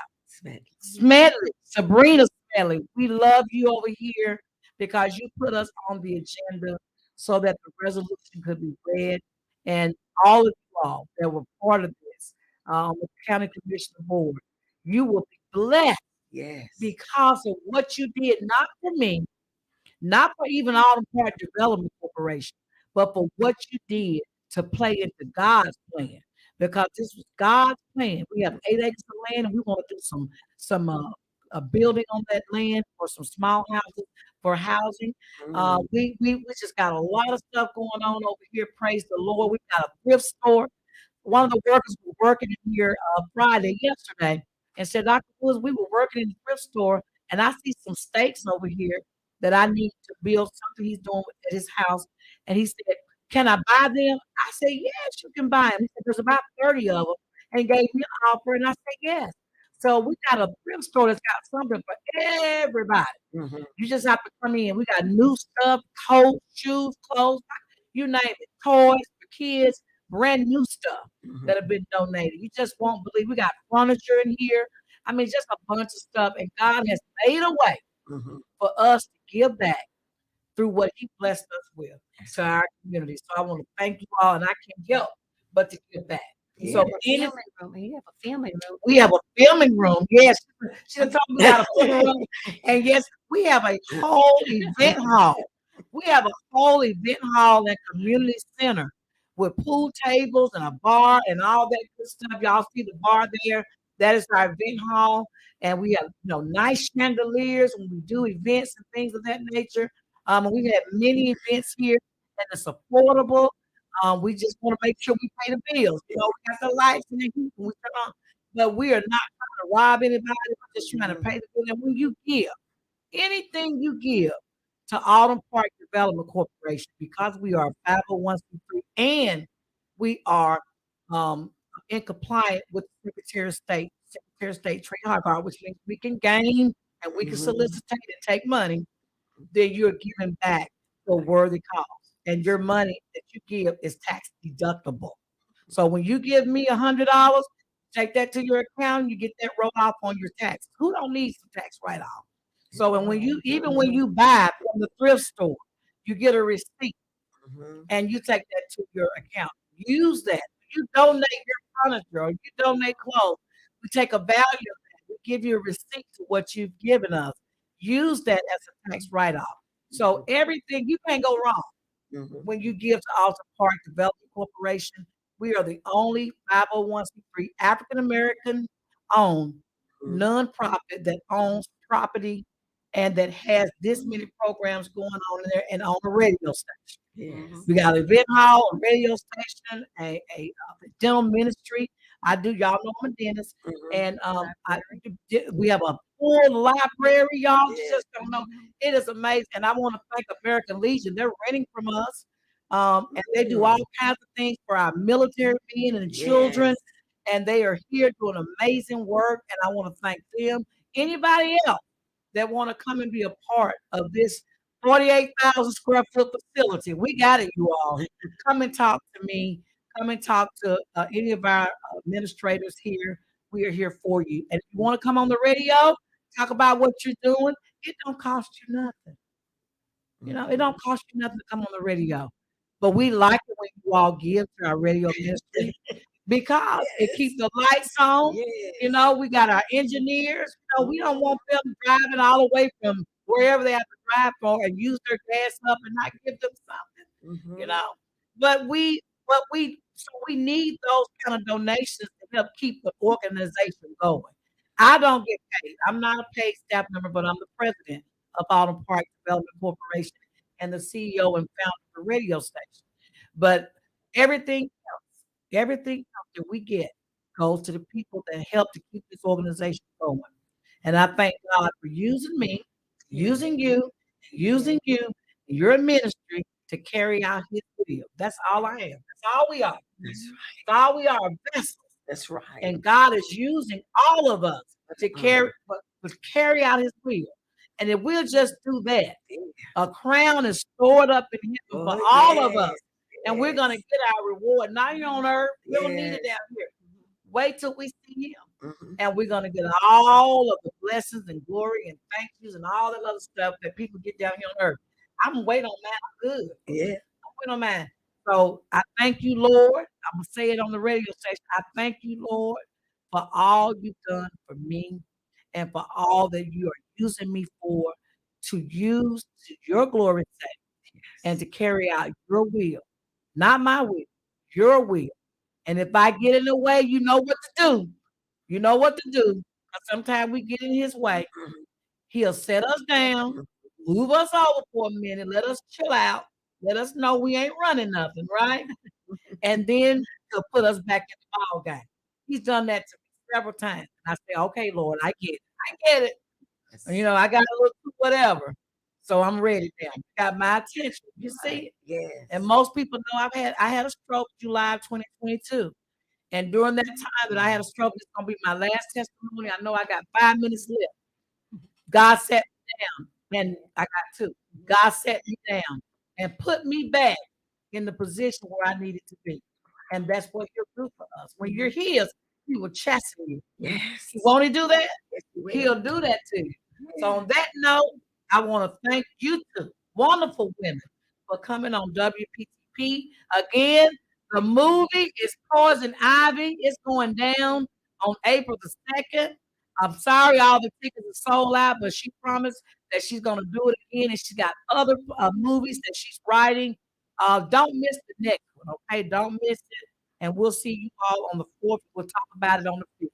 Smedley, Sabrina Smedley, we love you over here because you put us on the agenda so that the resolution could be read. And all of you all that were part of this with the County Commissioner Board, you will be blessed because of what you did, not for me, not for even Autumn Park Development Corporation, but for what you did to play into God's plan. Because this was God's plan. We have 8 acres of land, and we want to do some a building on that land for some small houses for housing. We just got a lot of stuff going on over here. Praise the Lord. We got a thrift store. One of the workers was working in here Friday yesterday and said, Dr. Woods, we were working in the thrift store, and I see some steaks over here that I need to build something he's doing at his house. And he said, can I buy them? I said, yes, you can buy them. He said, there's about 30 of them, and gave me an offer. And I said, yes. So we got a thrift store that's got something for everybody. You just have to come in. We got new stuff, coats, shoes, clothes, you name it, toys for kids, brand new stuff that have been donated. You just won't believe. We got furniture in here. I mean, just a bunch of stuff. And God has made a way for us to give back through what He blessed us with to our community. So I want to thank you all, and I can't help but to give back. So You have a family room. we have a filming room. Yes, she done told me we got a filming room, and yes, we have a whole event hall. We have a whole event hall and community center with pool tables and a bar and all that good stuff. Y'all see the bar there? That is our event hall, and we have nice chandeliers when we do events and things of that nature. And we have many events here, and it's affordable. We just want to make sure we pay the bills. We got the lights and the heat when we turn on, but we are not trying to rob anybody. We're just trying to pay the bill. And when you give anything you give to Autumn Park Development Corporation, because we are 501c3 and we are um, in compliance with the Secretary of State Trade Harbor, which means we can gain and we can solicitate and take money, then you're giving back for a worthy cause. And your money that you give is tax deductible. So when you give me $100, take that to your account, you get that wrote off on your tax. Who don't need some tax write off? So and even when you buy from the thrift store, you get a receipt and you take that to your account. Use that. You donate your furniture or you donate clothes. We take a value of that. We give you a receipt to what you've given us. Use that as a tax write off. So everything you can't go wrong when you give to Alton Park Development Corporation. We are the only 501c3 African American owned nonprofit that owns property and that has this many programs going on in there and on the radio station. Yes. We got an event hall, a radio station, a dental ministry. Y'all know I'm a dentist, and we have a full library. Y'all just don't know. It is amazing, and I want to thank American Legion. They're renting from us, and they do all kinds of things for our military men and children, and they are here doing amazing work. And I want to thank them. Anybody else that want to come and be a part of this 48,000 square foot facility. We got it, you all. Come and talk to me. Come and talk to any of our administrators here. We are here for you. And if you want to come on the radio, talk about what you're doing, it don't cost you nothing. You know, it don't cost you nothing to come on the radio. But we like it when you all give to our radio ministry because it keeps the lights on. You know, we got our engineers. You know, we don't want them driving all the way from wherever they have to drive for and use their gas up and not give them something. You know, but we need those kind of donations to help keep the organization going. I don't get paid. I'm not a paid staff member, but I'm the president of Autumn Park Development Corporation and the CEO and founder of the radio station. But everything else that we get goes to the people that help to keep this organization going. And I thank God for using me, using you, your ministry to carry out his will. That's all I am. That's all we are. That's all we are, vessels. That's right. And God is using all of us to carry out his will. And if we'll just do that, a crown is stored up in heaven for all of us. And we're going to get our reward, not here on earth. We don't need it down here. Wait till we see him. And we're going to get all of the blessings and glory and thank yous and all that other stuff that people get down here on earth. I'm waiting on that. I'm good. I'm waiting on mine. So I thank you, Lord. I'm going to say it on the radio station. I thank you, Lord, for all you've done for me and for all that you are using me for to use to your glory's sake and to carry out your will. Not my will, your will. And if I get in the way, you know what to do. You know what to do. Because sometimes we get in his way. He'll set us down, move us over for a minute, let us chill out, let us know we ain't running nothing, right? And then he'll put us back in the ball game. He's done that to me several times. And I say, okay, Lord, I get it. I get it. You know, I got a little whatever. So I'm ready now. You got my attention. You see it? And most people know I had a stroke July of 2022. And during that time that I had a stroke, it's gonna be my last testimony. I know I got 5 minutes left. God set me down, and I got 2. God set me down and put me back in the position where I needed to be. And that's what he'll do for us. When you're his, he will chasten you. Yes. Won't he do that? Yes, he will. He'll do that to you. So on that note, I want to thank you two wonderful women for coming on WPTP. Again, the movie is Poison Ivy. It's going down on April the 2nd. I'm sorry all the tickets are sold out, but she promised that she's going to do it again, and she's got other movies that she's writing. Don't miss the next one, okay? Don't miss it. And we'll see you all on the 4th. We'll talk about it on the 5th.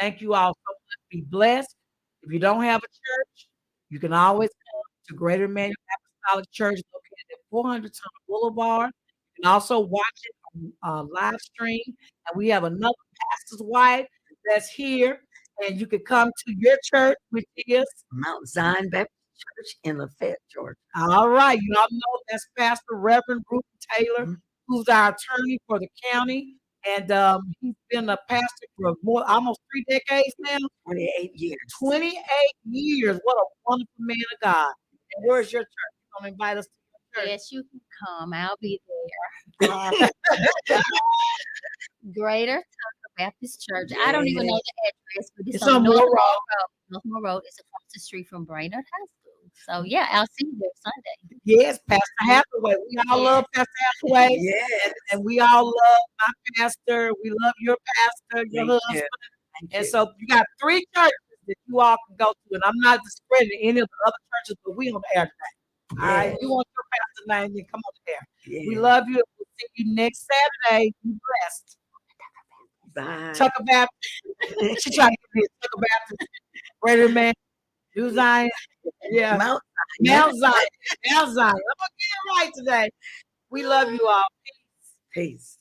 Thank you all so much. Be blessed. If you don't have a church, you can always come to Greater Emmanuel Apostolic Church located at 400 Tunnel Boulevard. You can also watch it on live stream. And we have another pastor's wife that's here. And you can come to your church, which is Mount Zion Baptist Church in Lafayette, Georgia. All right. You all know that's Pastor Reverend Ruth Taylor, who's our attorney for the county. And he's been a pastor for almost 3 decades now. 28 years. 28 years. What a wonderful man of God. And where's your church? You gonna invite us to your church? Yes, you can come. I'll be there. Greater Tucker Baptist Church. I don't even know the address, but it's on Northmore Road. Northmore Road. It's across the street from Bryant High School. So yeah, I'll see you there Sunday. Yes, Pastor Hathaway. We all love Pastor Hathaway. Yes. And we all love my pastor. We love your pastor, your husband. And so you got 3 churches that you all can go to. And I'm not discrediting any of the other churches, but we on the air today. All right. You want your pastor's name, then come on there. Yeah. We love you. We'll see you next Saturday. Be blessed. Bye. Tucker Baptist. She tried to get me a Tucker Baptist. Greater man. New Zion. Yeah. Mount Mount Zion. Mount Zion. I'm gonna get it right today. We love you all. Peace.